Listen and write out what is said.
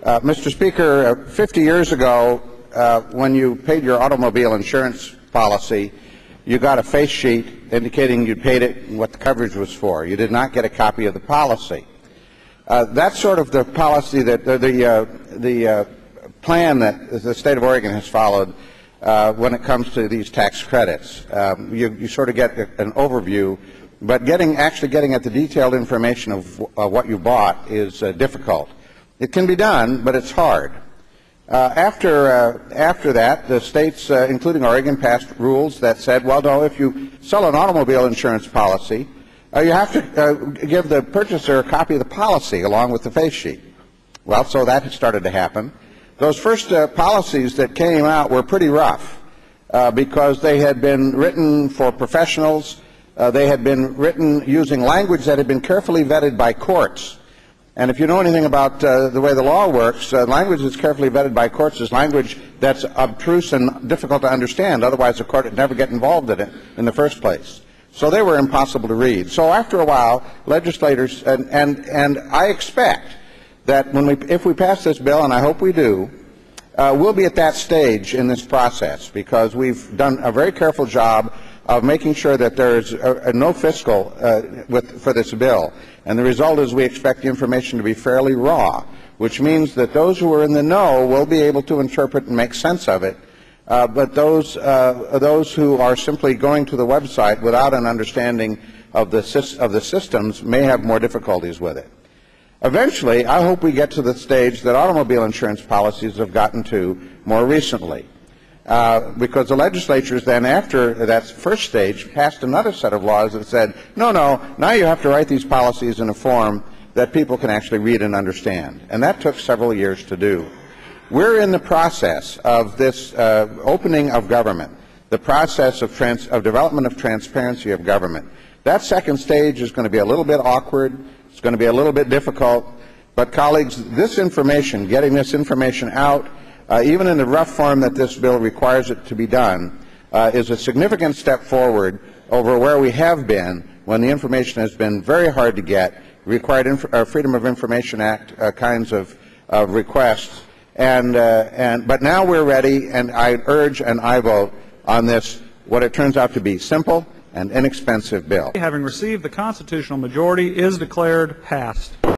Mr. Speaker, 50 years ago, when you paid your automobile insurance policy, you got a face sheet indicating you paid it and what the coverage was for. You did not get a copy of the policy. That's sort of the policy that the plan that the state of Oregon has followed when it comes to these tax credits. You sort of get an overview, but actually getting at the detailed information of what you bought is difficult. It can be done, but it's hard. After that, the states, including Oregon, passed rules that said, well, no, if you sell an automobile insurance policy, you have to give the purchaser a copy of the policy along with the face sheet. Well, so that started to happen. Those first policies that came out were pretty rough because they had been written for professionals. They had been written using language that had been carefully vetted by courts. And if you know anything about the way the law works, language that's carefully vetted by courts is language that's obtruse and difficult to understand. Otherwise, the court would never get involved in it in the first place. So they were impossible to read. So after a while, legislators, and I expect that if we pass this bill, and I hope we do, we'll be at that stage in this process because we've done a very careful job of making sure that there is no fiscal for this bill. And the result is we expect the information to be fairly raw, which means that those who are in the know will be able to interpret and make sense of it. But those who are simply going to the website without an understanding of the systems may have more difficulties with it. Eventually, I hope we get to the stage that automobile insurance policies have gotten to more recently. Because the legislatures then, after that first stage, passed another set of laws that said, no, now you have to write these policies in a form that people can actually read and understand. And that took several years to do. We're in the process of this opening of government, the process of development of transparency of government. That second stage is going to be a little bit awkward. It's going to be a little bit difficult. But, colleagues, this information, getting this information out, even in the rough form that this bill requires it to be done, is a significant step forward over where we have been when the information has been very hard to get, required Freedom of Information Act kinds of requests. But now we're ready, and I urge and I vote on this, what it turns out to be, simple and inexpensive bill. Having received the constitutional majority, is declared passed.